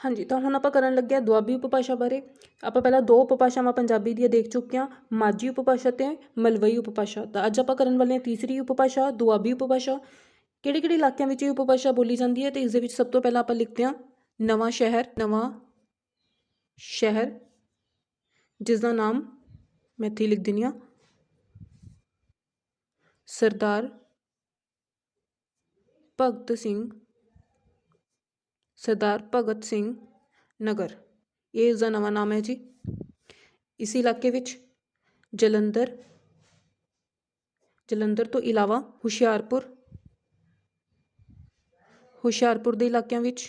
हाँ जी, तो ਹੁਣ ਆਪਾਂ ਕਰਨ ਲੱਗੇ ਹਾਂ ਦੁਆਬੀ ਉਪਭਾਸ਼ਾ ਬਾਰੇ। ਆਪਾਂ ਪਹਿਲਾਂ ਦੋ ਉਪਭਾਸ਼ਾਵਾਂ ਪੰਜਾਬੀ ਦੀਆਂ ਦੇਖ ਚੁੱਕੇ ਹਾਂ, ਮਾਝੀ ਉਪਭਾਸ਼ਾ ਅਤੇ ਮਲਵਈ ਉਪਭਾਸ਼ਾ। ਤਾਂ ਅੱਜ ਆਪਾਂ ਕਰਨ ਵਾਲੇ ਹਾਂ ਤੀਸਰੀ ਉਪਭਾਸ਼ਾ ਦੁਆਬੀ ਉਪਭਾਸ਼ਾ। ਕਿਹੜੇ ਕਿਹੜੇ ਇਲਾਕਿਆਂ ਵਿੱਚ ਇਹ ਉਪਭਾਸ਼ਾ ਬੋਲੀ ਜਾਂਦੀ ਹੈ, ਅਤੇ ਇਸ ਦੇ ਵਿੱਚ ਸਭ ਤੋਂ ਪਹਿਲਾਂ ਆਪਾਂ ਲਿਖਦੇ ਹਾਂ ਨਵਾਂ ਸ਼ਹਿਰ, ਜਿਸ ਦਾ ਨਾਮ ਮੈਂ ਇੱਥੇ ਲਿਖ ਦਿੰਦੀ ਹਾਂ ਸਰਦਾਰ ਭਗਤ ਸਿੰਘ ਨਗਰ, ਇਹ ਇਸ ਦਾ ਨਵਾਂ ਨਾਮ ਹੈ ਜੀ। ਇਸ ਇਲਾਕੇ ਵਿੱਚ ਜਲੰਧਰ ਤੋਂ ਇਲਾਵਾ ਹੁਸ਼ਿਆਰਪੁਰ ਦੇ ਇਲਾਕਿਆਂ ਵਿੱਚ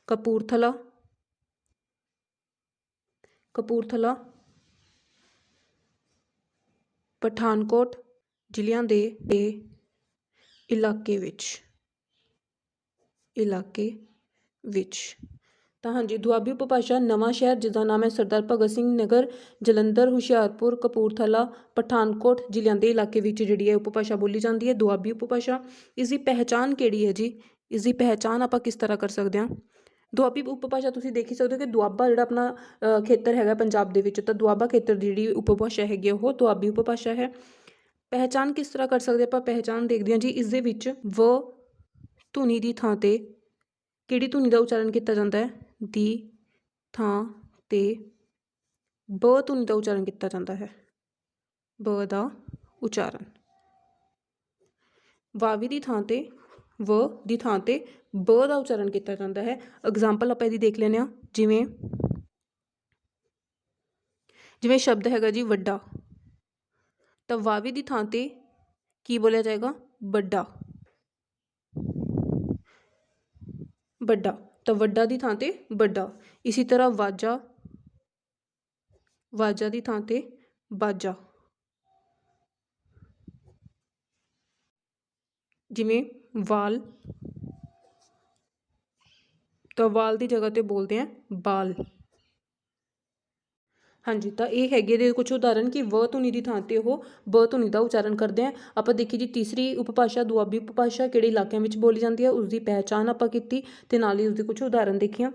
ਕਪੂਰਥਲਾ ਪਠਾਨਕੋਟ ਜ਼ਿਲ੍ਹਿਆਂ ਦੇ ਇਲਾਕੇ ਵਿੱਚ ਤਾਂ ਹਾਂਜੀ, ਦੁਆਬੀ ਉਪਭਾਸ਼ਾ ਨਵਾਂ ਸ਼ਹਿਰ, ਜਿਸ ਦਾ ਨਾਮ ਹੈ ਸਰਦਾਰ ਭਗਤ ਸਿੰਘ ਨਗਰ, ਜਲੰਧਰ, ਹੁਸ਼ਿਆਰਪੁਰ, ਕਪੂਰਥਲਾ, ਪਠਾਨਕੋਟ ਜ਼ਿਲ੍ਹਿਆਂ ਦੇ ਇਲਾਕੇ ਵਿੱਚ ਜਿਹੜੀ ਹੈ ਉਪਭਾਸ਼ਾ ਬੋਲੀ ਜਾਂਦੀ ਹੈ ਦੁਆਬੀ ਉਪਭਾਸ਼ਾ। ਇਸ ਦੀ ਪਹਿਚਾਣ ਕਿਹੜੀ ਹੈ ਜੀ? ਇਸ ਦੀ ਪਹਿਚਾਣ ਆਪਾਂ ਕਿਸ ਤਰ੍ਹਾਂ ਕਰ ਸਕਦੇ ਹਾਂ? ਦੁਆਬੀ ਉਪਭਾਸ਼ਾ ਤੁਸੀਂ ਦੇਖ ਹੀ ਸਕਦੇ ਹੋ ਕਿ ਦੁਆਬਾ ਜਿਹੜਾ ਆਪਣਾ ਖੇਤਰ ਹੈਗਾ ਪੰਜਾਬ ਦੇ ਵਿੱਚ, ਤਾਂ ਦੁਆਬਾ ਖੇਤਰ ਦੀ ਜਿਹੜੀ ਉਪਭਾਸ਼ਾ ਹੈਗੀ ਉਹ ਦੁਆਬੀ ਉਪਭਾਸ਼ਾ ਹੈ। ਪਹਿਚਾਣ ਕਿਸ ਤਰ੍ਹਾਂ ਕਰ ਸਕਦੇ ਆਪਾਂ? ਪਹਿਚਾਣ ਦੇਖਦੇ ਹਾਂ ਜੀ, ਇਸ ਦੇ ਵਿੱਚ ਵ ਧੁਨੀ ਦੀ ਥਾਂ 'ਤੇ ਕਿਹੜੀ ਧੁਨੀ ਦਾ ਉਚਾਰਨ ਕੀਤਾ ਜਾਂਦਾ ਹੈ? ਦੀ ਥਾਂ 'ਤੇ ਬ ਧੁਨੀ ਦਾ ਉਚਾਰਨ ਕੀਤਾ ਜਾਂਦਾ ਹੈ। ਬ ਦਾ ਉਚਾਰਨ। ਵਾਵੀ ਦੀ ਥਾਂ 'ਤੇ ਵ ਦੀ ਥਾਂ 'ਤੇ ਬ ਦਾ ਉਚਾਰਨ ਕੀਤਾ ਜਾਂਦਾ ਹੈ। ਐਗਜ਼ਾਮਪਲ ਆਪਾਂ ਇਹਦੀ ਦੇਖ ਲੈਂਦੇ ਹਾਂ, ਜਿਵੇਂ ਸ਼ਬਦ ਹੈਗਾ ਜੀ ਵੱਡਾ, ਤਾਂ ਵਾਵੀ ਦੀ ਥਾਂ 'ਤੇ ਕੀ ਬੋਲਿਆ ਜਾਏਗਾ? ਵੱਡਾ। ਤਾਂ ਵੱਡਾ ਦੀ ਥਾਂ 'ਤੇ ਵੱਡਾ। ਇਸੇ ਤਰ੍ਹਾਂ ਵਾਜਾ ਦੀ ਥਾਂ 'ਤੇ ਬਾਜਾ। ਜਿਵੇਂ ਵਾਲ, ਤਾਂ ਵਾਲ ਦੀ ਜਗ੍ਹਾ 'ਤੇ ਬੋਲਦੇ ਹਾਂ ਬਾਲ। ਹਾਂਜੀ, ਤਾਂ ਇਹ ਹੈਗੇ ਦੇ ਕੁਛ ਉਦਾਹਰਨ ਕਿ ਵ ਧੁਨੀ ਦੀ ਥਾਂ 'ਤੇ ਉਹ ਬ ਧੁਨੀ ਦਾ ਉਚਾਰਨ ਕਰਦੇ ਆ। ਆਪਾਂ ਦੇਖੀ ਜੀ ਤੀਸਰੀ ਉਪਭਾਸ਼ਾ ਦੁਆਬੀ ਉਪਭਾਸ਼ਾ ਕਿਹੜੇ ਇਲਾਕਿਆਂ ਵਿੱਚ ਬੋਲੀ ਜਾਂਦੀ ਹੈ, ਉਸਦੀ ਪਹਿਚਾਣ ਆਪਾਂ ਕੀਤੀ ਅਤੇ ਨਾਲ ਹੀ ਉਸਦੇ ਕੁਛ ਉਦਾਹਰਨ ਦੇਖੀਆਂ।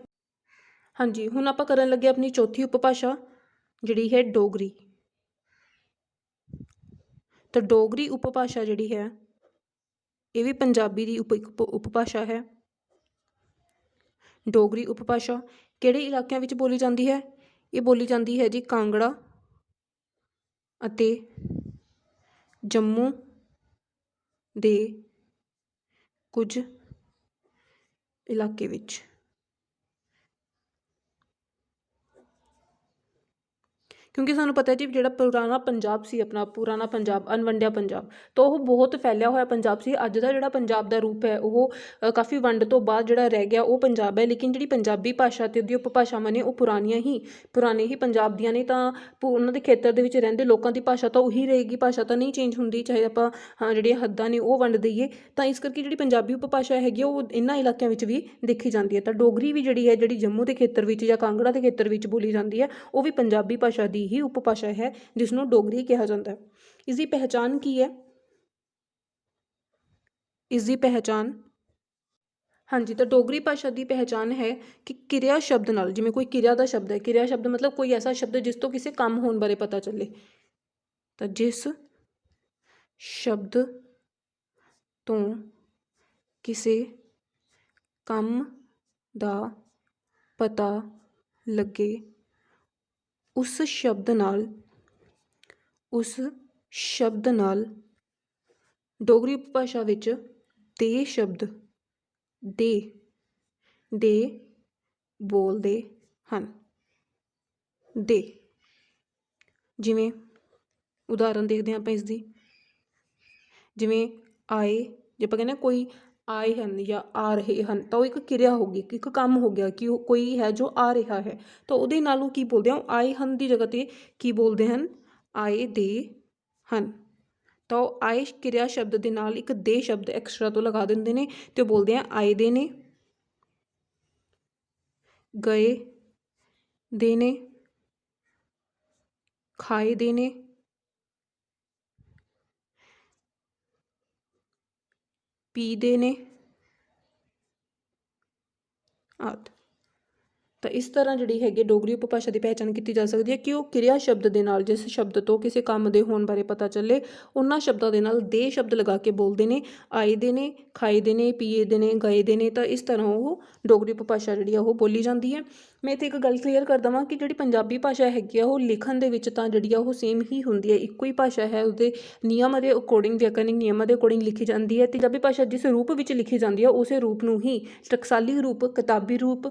ਹਾਂਜੀ, ਹੁਣ ਆਪਾਂ ਕਰਨ ਲੱਗੇ ਆਪਣੀ ਚੌਥੀ ਉਪਭਾਸ਼ਾ, ਜਿਹੜੀ ਹੈ ਡੋਗਰੀ। ਤਾਂ ਡੋਗਰੀ ਉਪਭਾਸ਼ਾ ਜਿਹੜੀ ਹੈ ਇਹ ਵੀ ਪੰਜਾਬੀ ਦੀ ਉਪਭਾਸ਼ਾ ਹੈ। ਡੋਗਰੀ ਉਪਭਾਸ਼ਾ ਕਿਹੜੇ ਇਲਾਕਿਆਂ ਵਿੱਚ ਬੋਲੀ ਜਾਂਦੀ ਹੈ? ਇਹ ਬੋਲੀ ਜਾਂਦੀ ਹੈ ਜੀ ਕਾਂਗੜਾ ਅਤੇ ਜੰਮੂ ਦੇ ਕੁਝ ਇਲਾਕੇ ਵਿੱਚ। ਕਿਉਂਕਿ ਸਾਨੂੰ ਪਤਾ ਜੀ ਜਿਹੜਾ ਪੁਰਾਣਾ ਪੰਜਾਬ ਸੀ, ਆਪਣਾ ਪੁਰਾਣਾ ਪੰਜਾਬ, ਅਣਵੰਡਿਆ ਪੰਜਾਬ, ਤਾਂ ਉਹ ਬਹੁਤ ਫੈਲਿਆ ਹੋਇਆ ਪੰਜਾਬ ਸੀ। ਅੱਜ ਦਾ ਜਿਹੜਾ ਪੰਜਾਬ ਦਾ ਰੂਪ ਹੈ ਉਹ ਕਾਫੀ ਵੰਡ ਤੋਂ ਬਾਅਦ ਜਿਹੜਾ ਰਹਿ ਗਿਆ ਉਹ ਪੰਜਾਬ ਹੈ, ਲੇਕਿਨ ਜਿਹੜੀ ਪੰਜਾਬੀ ਭਾਸ਼ਾ ਅਤੇ ਉਹਦੀ ਉਪਭਾਸ਼ਾਵਾਂ ਨੇ ਉਹ ਪੁਰਾਣੇ ਹੀ ਪੰਜਾਬ ਦੀਆਂ ਨੇ। ਤਾਂ ਉਹਨਾਂ ਦੇ ਖੇਤਰ ਦੇ ਵਿੱਚ ਰਹਿੰਦੇ ਲੋਕਾਂ ਦੀ ਭਾਸ਼ਾ ਤਾਂ ਉਹੀ ਰਹੇਗੀ, ਭਾਸ਼ਾ ਤਾਂ ਨਹੀਂ ਚੇਂਜ ਹੁੰਦੀ, ਚਾਹੇ ਆਪਾਂ ਜਿਹੜੀਆਂ ਹੱਦਾਂ ਨੇ ਉਹ ਵੰਡ ਦਈਏ। ਤਾਂ ਇਸ ਕਰਕੇ ਜਿਹੜੀ ਪੰਜਾਬੀ ਉਪਭਾਸ਼ਾ ਹੈਗੀ ਉਹ ਇਹਨਾਂ ਇਲਾਕਿਆਂ ਵਿੱਚ ਵੀ ਦੇਖੀ ਜਾਂਦੀ ਹੈ। ਤਾਂ ਡੋਗਰੀ ਵੀ ਜਿਹੜੀ ਜੰਮੂ ਦੇ ਖੇਤਰ ਵਿੱਚ ਜਾਂ ਕਾਂਗੜਾ ਦੇ ਖੇਤਰ ਵਿੱਚ ਬੋਲੀ ਜਾਂਦੀ ਹੈ, ਉਹ ਵੀ ਪੰਜਾਬੀ ਭਾਸ਼ਾ ਦੀ ਹੀ ਉਪਭਾਸ਼ਾ ਹੈ, ਜਿਸ ਨੂੰ ਡੋਗਰੀ ਕਿਹਾ ਜਾਂਦਾ ਹੈ। ਇਸ ਦੀ ਪਹਿਚਾਣ ਕੀ ਹੈ? ਹਾਂਜੀ, ਤਾਂ ਡੋਗਰੀ ਭਾਸ਼ਾ ਦੀ ਪਹਿਚਾਣ ਹੈ ਕਿ ਕਿਰਿਆ ਸ਼ਬਦ ਨਾਲ, ਜਿਵੇਂ ਕੋਈ ਕਿਰਿਆ ਦਾ ਸ਼ਬਦ ਹੈ, ਕਿਰਿਆ ਸ਼ਬਦ ਮਤਲਬ ਕੋਈ ਐਸਾ ਸ਼ਬਦ ਜਿਸ ਤੋਂ ਕਿਸੇ ਕੰਮ ਹੋਣ ਬਾਰੇ ਪਤਾ ਚੱਲੇ। ਤਾਂ ਜਿਸ ਸ਼ਬਦ ਤੋਂ ਕਿਸੇ ਕੰਮ ਦਾ ਪਤਾ ਲੱਗੇ, ਉਸ ਸ਼ਬਦ ਨਾਲ ਡੋਗਰੀ ਉਪਭਾਸ਼ਾ ਵਿੱਚ ਦੇ ਸ਼ਬਦ ਦੇ ਬੋਲਦੇ ਹਨ। ਜਿਵੇਂ ਉਦਾਹਰਨ ਦੇਖਦੇ ਹਾਂ ਆਪਾਂ ਇਸ ਦੀ, ਜਿਵੇਂ ਆਏ, ਜੇ ਆਪਾਂ ਕਹਿੰਦੇ ਹਾਂ ਕੋਈ ਆਏ ਹਨ ਜਾਂ ਆ ਰਹੇ ਹਨ, ਤਾਂ ਉਹ ਇੱਕ ਕਿਰਿਆ ਹੋ ਗਈ, ਇੱਕ ਕੰਮ ਹੋ ਗਿਆ ਕਿ ਉਹ ਕੋਈ ਹੈ ਜੋ ਆ ਰਿਹਾ ਹੈ, ਤਾਂ ਉਹਦੇ ਨਾਲ ਉਹ ਕੀ ਬੋਲਦੇ ਆ? ਆਏ ਹਨ ਦੀ ਜਗ੍ਹਾ 'ਤੇ ਕੀ ਬੋਲਦੇ ਹਨ? ਆਏ ਦੇ ਹਨ। ਤਾਂ ਉਹ ਆਏ ਕਿਰਿਆ ਸ਼ਬਦ ਦੇ ਨਾਲ ਇੱਕ ਦੇ ਸ਼ਬਦ ਐਕਸਟਰਾ ਤੋਂ ਲਗਾ ਦਿੰਦੇ ਨੇ ਅਤੇ ਉਹ ਬੋਲਦੇ ਆ ਆਏ ਦੇ ਨੇ, ਗਏ ਦੇ ਨੇ, ਖਾਏ ਦੇ ਨੇ, ਪੀ ਦੇ ਨੇ ਆਦਿ। ਤਾਂ ਇਸ ਤਰ੍ਹਾਂ ਜਿਹੜੀ ਹੈਗੀ ਡੋਗਰੀ ਉਪਭਾਸ਼ਾ ਦੀ ਪਹਿਚਾਣ ਕੀਤੀ ਜਾ ਸਕਦੀ ਹੈ ਕਿ ਉਹ ਕਿਰਿਆ ਸ਼ਬਦ ਦੇ ਨਾਲ, ਜਿਸ ਸ਼ਬਦ ਤੋਂ ਕਿਸੇ ਕੰਮ ਦੇ ਹੋਣ ਬਾਰੇ ਪਤਾ ਚੱਲੇ, ਉਹਨਾਂ ਸ਼ਬਦਾਂ ਦੇ ਨਾਲ ਦੇ ਸ਼ਬਦ ਲਗਾ ਕੇ ਬੋਲਦੇ ਨੇ, ਆਏ ਦੇ ਨੇ, ਖਾਏ ਦੇ ਨੇ, ਪੀਏ ਦੇ ਨੇ, ਗਏ ਦੇ ਨੇ। ਤਾਂ ਇਸ ਤਰ੍ਹਾਂ ਉਹ ਡੋਗਰੀ ਉਪਭਾਸ਼ਾ ਜਿਹੜੀ ਆ ਉਹ ਬੋਲੀ ਜਾਂਦੀ ਹੈ। ਮੈਂ ਇੱਥੇ ਇੱਕ ਗੱਲ ਕਲੀਅਰ ਕਰ ਦੇਵਾਂ ਕਿ ਜਿਹੜੀ ਪੰਜਾਬੀ ਭਾਸ਼ਾ ਹੈਗੀ ਆ ਉਹ ਲਿਖਣ ਦੇ ਵਿੱਚ ਤਾਂ ਜਿਹੜੀ ਆ ਉਹ ਸੇਮ ਹੀ ਹੁੰਦੀ ਹੈ, ਇੱਕੋ ਹੀ ਭਾਸ਼ਾ ਹੈ, ਉਹਦੇ ਨਿਯਮਾਂ ਦੇ ਅਕੋਰਡਿੰਗ, ਵਿਆਕਰਨਿਕ ਨਿਯਮਾਂ ਦੇ ਅਕੋਰਡਿੰਗ ਲਿਖੀ ਜਾਂਦੀ ਹੈ। ਅਤੇ ਪੰਜਾਬੀ ਭਾਸ਼ਾ ਜਿਸ ਰੂਪ ਵਿੱਚ ਲਿਖੀ ਜਾਂਦੀ ਹੈ ਉਸੇ ਰੂਪ ਨੂੰ ਹੀ ਟਕਸਾਲੀ ਰੂਪ, ਕਿਤਾਬੀ ਰੂਪ,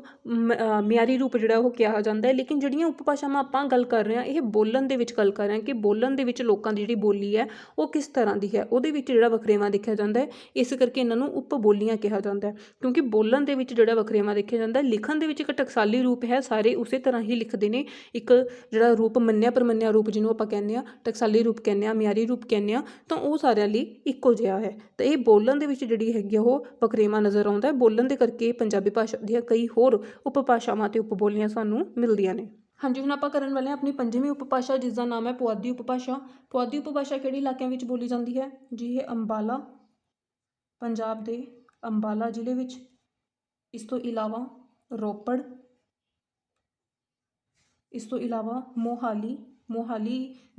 ਮਿਆਰੀ ਰੂਪ ਜਿਹੜਾ ਉਹ ਕਿਹਾ ਜਾਂਦਾ ਹੈ। ਲੇਕਿਨ ਜਿਹੜੀਆਂ ਉਪਭਾਸ਼ਾਵਾਂ ਆਪਾਂ ਗੱਲ ਕਰ ਰਹੇ ਹਾਂ, ਇਹ ਬੋਲਣ ਦੇ ਵਿੱਚ ਗੱਲ ਕਰ ਰਹੇ ਹਾਂ ਕਿ ਬੋਲਣ ਦੇ ਵਿੱਚ ਲੋਕਾਂ ਦੀ ਜਿਹੜੀ ਬੋਲੀ ਹੈ ਉਹ ਕਿਸ ਤਰ੍ਹਾਂ ਦੀ ਹੈ, ਉਹਦੇ ਵਿੱਚ ਜਿਹੜਾ ਵਖਰੇਵਾਂ ਦੇਖਿਆ ਜਾਂਦਾ ਹੈ। ਇਸ ਕਰਕੇ ਇਹਨਾਂ ਨੂੰ ਉਪ ਬੋਲੀਆਂ ਕਿਹਾ ਜਾਂਦਾ ਹੈ, ਕਿਉਂਕਿ ਬੋਲਣ ਦੇ ਵਿੱਚ ਜਿਹੜਾ ਵਖਰੇਵਾਂ ਦੇਖਿਆ ਜਾਂਦਾ, ਲਿਖਣ ਦੇ ਵਿੱਚ ਇੱਕ ਟਕਸਾਲੀ ਰੂਪ ਹੈ, ਸਾਰੇ ਉਸੇ ਤਰ੍ਹਾਂ ਹੀ ਲਿਖਦੇ ਨੇ। ਇੱਕ ਜਿਹੜਾ ਰੂਪ ਮੰਨਿਆ ਪ੍ਰਮੰਨਿਆ ਰੂਪ ਜਿਹਨੂੰ ਆਪਾਂ ਕਹਿੰਦੇ ਹਾਂ, ਟਕਸਾਲੀ ਰੂਪ ਕਹਿੰਦੇ ਹਾਂ, ਮਿਆਰੀ ਰੂਪ ਕਹਿੰਦੇ ਹਾਂ, ਤਾਂ ਉਹ ਸਾਰਿਆਂ ਲਈ ਇੱਕੋ ਜਿਹਾ ਹੈ। ਤਾਂ ਇਹ ਬੋਲਣ ਦੇ ਵਿੱਚ ਜਿਹੜੀ ਹੈਗੀ ਉਹ ਵਖਰੇਵਾਂ ਨਜ਼ਰ ਆਉਂਦਾ ਹੈ। ਬੋਲਣ ਦੇ ਕਰਕੇ ਪੰਜਾਬੀ ਭਾਸ਼ਾ ਦੀਆਂ ਕਈ ਹੋਰ ਉਪਭਾਸ਼ਾਵਾਂ ਅਤੇ ਉਪਬੋਲੀਆਂ ਸਾਨੂੰ ਮਿਲਦੀਆਂ ਨੇ। ਹਾਂਜੀ, ਹੁਣ ਆਪਾਂ ਕਰਨ ਵਾਲੇ ਹਾਂ ਆਪਣੀ ਪੰਜਵੀਂ ਉਪਭਾਸ਼ਾ, ਜਿਸ ਦਾ ਨਾਮ ਹੈ ਪੁਆਧੀ ਉਪਭਾਸ਼ਾ। ਪੁਆਧੀ ਉਪਭਾਸ਼ਾ ਕਿਹੜੇ ਇਲਾਕਿਆਂ ਵਿੱਚ ਬੋਲੀ ਜਾਂਦੀ ਹੈ ਜੀ? ਇਹ ਅੰਬਾਲਾ, ਪੰਜਾਬ ਦੇ ਅੰਬਾਲਾ ਜ਼ਿਲ੍ਹੇ ਵਿੱਚ। ਇਸ ਤੋਂ ਇਲਾਵਾ ਰੋਪੜ, ਇਸ ਤੋਂ ਇਲਾਵਾ ਮੋਹਾਲੀ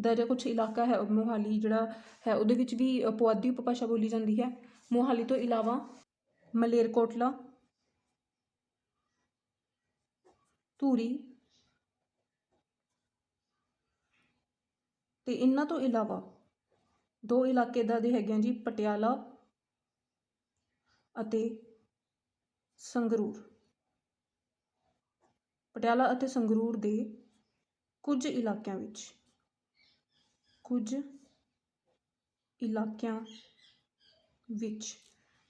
ਦਾ ਜਿਹੜਾ ਕੁਛ ਇਲਾਕਾ ਹੈ, ਮੋਹਾਲੀ ਜਿਹੜਾ ਹੈ ਉਹਦੇ ਵਿੱਚ ਵੀ ਪੁਆਧੀ ਉਪਭਾਸ਼ਾ ਬੋਲੀ ਜਾਂਦੀ ਹੈ। ਮੋਹਾਲੀ ਤੋਂ ਇਲਾਵਾ ਮਲੇਰਕੋਟਲਾ, ਧੂਰੀ, ਤੇ ਇਹਨਾਂ ਤੋਂ ਇਲਾਵਾ ਦੋ ਇਲਾਕੇ ਇੱਦਾਂ ਦੇ ਹੈਗੇ ਆ ਜੀ, ਪਟਿਆਲਾ ਅਤੇ ਸੰਗਰੂਰ। ਪਟਿਆਲਾ ਅਤੇ ਸੰਗਰੂਰ ਦੇ ਕੁਝ ਇਲਾਕਿਆਂ ਵਿੱਚ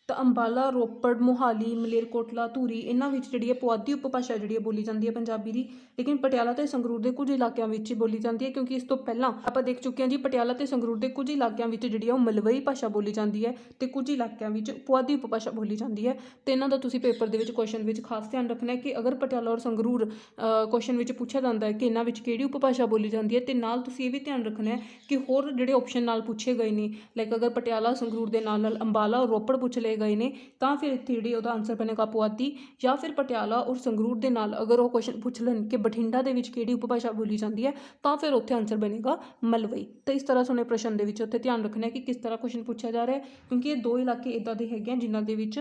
ਤਾਂ ਅੰਬਾਲਾ, ਰੋਪੜ, ਮੋਹਾਲੀ, ਮਲੇਰਕੋਟਲਾ, ਧੂਰੀ, ਇਹਨਾਂ ਵਿੱਚ ਜਿਹੜੀ ਹੈ ਪੁਆਧੀ ਉਪਭਾਸ਼ਾ ਜਿਹੜੀ ਹੈ ਬੋਲੀ ਜਾਂਦੀ ਹੈ ਪੰਜਾਬੀ ਦੀ। ਲੇਕਿਨ ਪਟਿਆਲਾ ਅਤੇ ਸੰਗਰੂਰ ਦੇ ਕੁਝ ਇਲਾਕਿਆਂ ਵਿੱਚ ਬੋਲੀ ਜਾਂਦੀ ਹੈ, ਕਿਉਂਕਿ ਇਸ ਤੋਂ ਪਹਿਲਾਂ ਆਪਾਂ ਦੇਖ ਚੁੱਕੇ ਹਾਂ ਜੀ, ਪਟਿਆਲਾ ਅਤੇ ਸੰਗਰੂਰ ਦੇ ਕੁਝ ਇਲਾਕਿਆਂ ਵਿੱਚ ਜਿਹੜੀ ਹੈ ਉਹ ਮਲਵਈ ਭਾਸ਼ਾ ਬੋਲੀ ਜਾਂਦੀ ਹੈ ਅਤੇ ਕੁਝ ਇਲਾਕਿਆਂ ਵਿੱਚ ਪੁਆਧੀ ਉਪਭਾਸ਼ਾ ਬੋਲੀ ਜਾਂਦੀ ਹੈ। ਅਤੇ ਇਹਨਾਂ ਦਾ ਤੁਸੀਂ ਪੇਪਰ ਦੇ ਵਿੱਚ ਕੁਐਸਚਨ ਵਿੱਚ ਖਾਸ ਧਿਆਨ ਰੱਖਣਾ ਹੈ ਕਿ ਅਗਰ ਪਟਿਆਲਾ ਔਰ ਸੰਗਰੂਰ ਕੁਐਸਚਨ ਵਿੱਚ ਪੁੱਛਿਆ ਜਾਂਦਾ ਹੈ ਕਿ ਇਹਨਾਂ ਵਿੱਚ ਕਿਹੜੀ ਉਪਭਾਸ਼ਾ ਬੋਲੀ ਜਾਂਦੀ ਹੈ, ਅਤੇ ਨਾਲ ਤੁਸੀਂ ਇਹ ਵੀ ਧਿਆਨ ਰੱਖਣਾ ਹੈ ਕਿ ਹੋਰ ਜਿਹੜੇ ਆਪਸ਼ਨ ਨਾਲ ਪੁੱਛੇ ਗਏ ਨੇ, ਲਾਈਕ ਅਗਰ ਪਟਿਆਲਾ ਸੰਗਰੂਰ ਦੇ ਨਾਲ ਨਾਲ ਅੰਬਾਲਾ ਔਰ ਰੋਪੜ ਪੁੱਛ ਲਏ ਗਏ ਨੇ, ਤਾਂ ਫਿਰ ਇੱਥੇ ਜਿਹੜੀ ਉਹਦਾ ਆਨਸਰ ਬਣੇਗਾ ਪੁਆਧੀ। ਜਾਂ ਫਿਰ ਪਟਿਆਲਾ ਔਰ ਸੰਗਰੂਰ ਦੇ ਨਾਲ ਅਗਰ ਉਹ ਕੁਐਸਚਨ ਪੁੱਛ ਲੈਣ ਕਿ ਬਠਿੰਡਾ ਦੇ ਵਿੱਚ ਕਿਹੜੀ ਉਪਭਾਸ਼ਾ ਬੋਲੀ ਜਾਂਦੀ ਹੈ, ਤਾਂ ਫਿਰ ਉੱਥੇ ਆਨਸਰ ਬਣੇਗਾ ਮਲਵਈ। ਤਾਂ ਇਸ ਤਰ੍ਹਾਂ ਤੁਹਾਨੂੰ ਪ੍ਰਸ਼ਨ ਦੇ ਵਿੱਚ ਉੱਥੇ ਧਿਆਨ ਰੱਖਣਾ ਹੈ ਕਿ ਕਿਸ ਤਰ੍ਹਾਂ ਕੁਐਸਚਨ ਪੁੱਛਿਆ ਜਾ ਰਿਹਾ ਹੈ, ਕਿਉਂਕਿ ਇਹ ਦੋ ਇਲਾਕੇ ਇੱਦਾਂ ਦੇ ਹੈਗੇ ਆ ਜਿਨ੍ਹਾਂ ਦੇ ਵਿੱਚ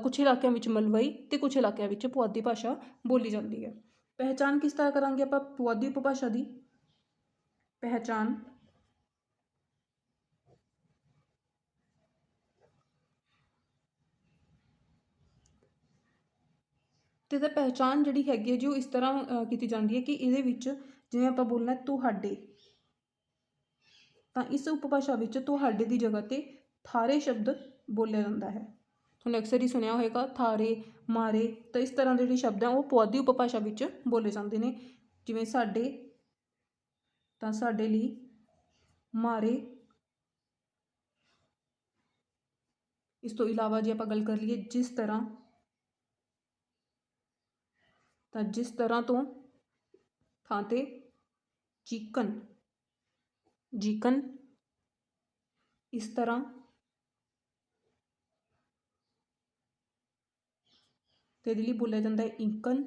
ਕੁਛ ਇਲਾਕਿਆਂ ਵਿੱਚ ਮਲਵਈ ਅਤੇ ਕੁਛ ਇਲਾਕਿਆਂ ਵਿੱਚ ਪੁਆਧੀ ਭਾਸ਼ਾ ਬੋਲੀ ਜਾਂਦੀ ਹੈ। ਪਹਿਚਾਣ ਕਿਸ ਤਰ੍ਹਾਂ ਕਰਾਂਗੇ ਆਪਾਂ ਪੁਆਧੀ ਉਪਭਾਸ਼ਾ ਦੀ? ਪਹਿਚਾਣ ਤੇ ਤਾਂ ਪਹਿਚਾਣ ਜਿਹੜੀ ਹੈਗੀ ਹੈ ਜੀ ਉਹ ਇਸ ਤਰ੍ਹਾਂ ਕੀਤੀ ਜਾਂਦੀ ਹੈ ਕਿ ਇਹਦੇ ਵਿੱਚ ਜਿਵੇਂ ਆਪਾਂ ਬੋਲਣਾ ਤੁਹਾਡੇ, ਤਾਂ ਇਸ ਉਪਭਾਸ਼ਾ ਵਿੱਚ ਤੁਹਾਡੇ ਦੀ ਜਗ੍ਹਾ ਤੇ ਥਾਰੇ ਸ਼ਬਦ ਬੋਲਿਆ ਜਾਂਦਾ ਹੈ। ਤੁਹਾਨੂੰ ਅਕਸਰ ਹੀ ਸੁਣਿਆ ਹੋਏਗਾ ਥਾਰੇ, ਮਾਰੇ। ਤਾਂ ਇਸ ਤਰ੍ਹਾਂ ਦੇ ਜਿਹੜੇ ਸ਼ਬਦ ਆ ਉਹ ਪੁਆਧੀ ਉਪਭਾਸ਼ਾ ਵਿੱਚ ਬੋਲੇ ਜਾਂਦੇ ਨੇ। ਜਿਵੇਂ ਸਾਡੇ, ਤਾਂ ਸਾਡੇ ਲਈ ਮਾਰੇ। ਇਸ ਤੋਂ ਇਲਾਵਾ ਜੇ ਆਪਾਂ ਗੱਲ ਕਰ ਲਈਏ ਜਿਸ ਤਰ੍ਹਾਂ, ਤਾਂ ਜਿਸ ਤਰ੍ਹਾਂ ਤੋਂ ਥਾਂ ਤੇ ਚੀਕਨ, ਇਸ ਤਰ੍ਹਾਂ। ਤੇ ਇਹਦੇ ਲਈ ਬੋਲਿਆ ਜਾਂਦਾ ਹੈ ਇੰਕਨ।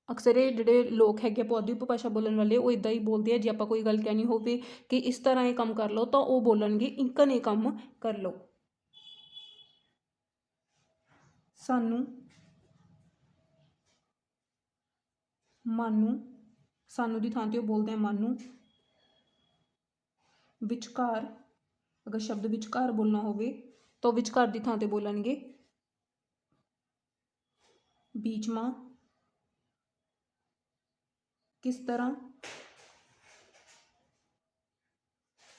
ਅਕਸਰ ਇਹ ਜਿਹੜੇ ਲੋਕ ਹੈਗੇ ਪੁਆਧੀ ਉਪਭਾਸ਼ਾ ਬੋਲਣ ਵਾਲੇ, ਉਹ ਇੱਦਾਂ ਹੀ ਬੋਲਦੇ ਆ। ਜੇ ਆਪਾਂ ਕੋਈ ਗੱਲ ਕਹਿਣੀ ਹੋਵੇ ਕਿ ਇਸ ਤਰ੍ਹਾਂ ਇਹ ਕੰਮ ਕਰ ਲਓ, ਤਾਂ ਉਹ ਬੋਲਣਗੇ ਇੰਕਨ ਇਹ ਕੰਮ ਕਰ ਲਓ। ਸਾਨੂੰ, ਮਾਨੂੰ, ਸਾਨੂੰ ਦੀ ਥਾਂ ਤੇ ਉਹ ਬੋਲਦੇ ਆ ਮਾਨੂੰ। ਵਿਚਕਾਰ, ਅਗਰ ਸ਼ਬਦ ਵਿਚਕਾਰ ਬੋਲਣਾ ਹੋਵੇ ਤਾਂ ਉਹ ਵਿਚਕਾਰ ਦੀ ਥਾਂ ਤੇ ਬੋਲਣਗੇ ਬੀਚਮਾ। ਕਿਸ ਤਰ੍ਹਾਂ,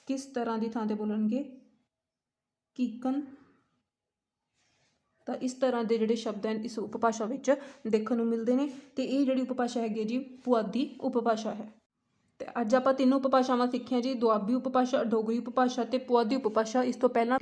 ਕਿਸ ਤਰ੍ਹਾਂ ਦੀ ਥਾਂ ਤੇ ਬੋਲਣਗੇ ਕੀਕਨ। ਤਾਂ ਇਸ ਤਰ੍ਹਾਂ ਦੇ ਜਿਹੜੇ ਸ਼ਬਦ ਹਨ ਇਸ ਉਪਭਾਸ਼ਾ ਵਿੱਚ ਦੇਖਣ ਨੂੰ ਮਿਲਦੇ ਨੇ। ਅਤੇ ਇਹ ਜਿਹੜੀ ਉਪਭਾਸ਼ਾ ਹੈਗੀ ਹੈ ਜੀ ਪੁਆਧੀ ਉਪਭਾਸ਼ਾ ਹੈ। ਅਤੇ ਅੱਜ ਆਪਾਂ ਤਿੰਨ ਉਪਭਾਸ਼ਾਵਾਂ ਸਿੱਖੀਆਂ ਜੀ, ਦੁਆਬੀ ਉਪਭਾਸ਼ਾ, ਡੋਗਰੀ ਉਪਭਾਸ਼ਾ ਅਤੇ ਪੁਆਧੀ ਉਪਭਾਸ਼ਾ। ਇਸ ਤੋਂ ਪਹਿਲਾਂ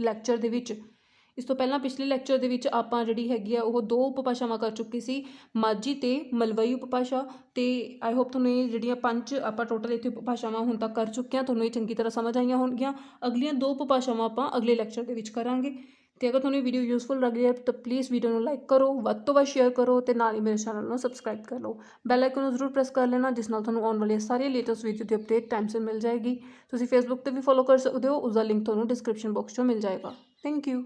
ਪਿਛਲੇ ਲੈਕਚਰ ਦੇ ਵਿੱਚ ਆਪਾਂ ਜਿਹੜੀ ਹੈਗੀ ਆ ਉਹ ਦੋ ਉਪਭਾਸ਼ਾਵਾਂ ਕਰ ਚੁੱਕੇ ਸੀ, ਮਾਝੀ ਅਤੇ ਮਲਵਈ ਉਪਭਾਸ਼ਾ। ਅਤੇ ਆਈ ਹੋਪ ਤੁਹਾਨੂੰ ਇਹ ਜਿਹੜੀਆਂ ਪੰਜ ਆਪਾਂ ਟੋਟਲ ਇੱਥੇ ਉਪਭਾਸ਼ਾਵਾਂ ਹੁਣ ਤੱਕ ਕਰ ਚੁੱਕੇ ਹਾਂ, ਤੁਹਾਨੂੰ ਇਹ ਚੰਗੀ ਤਰ੍ਹਾਂ ਸਮਝ ਆਈਆਂ ਹੋਣਗੀਆਂ। ਅਗਲੀਆਂ ਦੋ ਉਪਭਾਸ਼ਾਵਾਂ ਆਪਾਂ ਅਗਲੇ ਲੈਕਚਰ ਦੇ ਵਿੱਚ ਕਰਾਂਗੇ। ਤੇ ਅਗਰ ਤੁਹਾਨੂੰ ਵੀਡੀਓ ਯੂਸਫੁਲ ਲੱਗ ਰਹੀ ਹੈ ਤਾਂ ਪਲੀਜ਼ ਵੀਡੀਓ ਨੂੰ ਲਾਈਕ ਕਰੋ, ਵੱਧ ਤੋਂ ਵੱਧ ਸ਼ੇਅਰ ਕਰੋ ਤੇ ਨਾਲ ਹੀ ਮੇਰੇ ਚੈਨਲ ਨੂੰ ਸਬਸਕ੍ਰਾਈਬ ਕਰ ਲਓ। ਬੈਲ ਆਈਕਨ ਨੂੰ ਜ਼ਰੂਰ ਪ੍ਰੈਸ ਕਰ ਲੈਣਾ, ਜਿਸ ਨਾਲ ਤੁਹਾਨੂੰ ਆਉਣ ਵਾਲੀਆਂ ਸਾਰੀਆਂ ਲੇਟੈਸਟ ਵੀਡੀਓ ਦੀ ਅਪਡੇਟ ਟਾਈਮ ਸਿਰ ਮਿਲ ਜਾਏਗੀ। ਤੁਸੀਂ ਫੇਸਬੁੱਕ ਤੇ ਵੀ ਫੋਲੋ ਕਰ ਸਕਦੇ ਹੋ, ਉਸਦਾ ਲਿੰਕ ਤੁਹਾਨੂੰ ਡਿਸਕ੍ਰਿਪਸ਼ਨ ਬਾਕਸ 'ਚੋਂ ਮਿਲ ਜਾਏਗਾ। Thank you.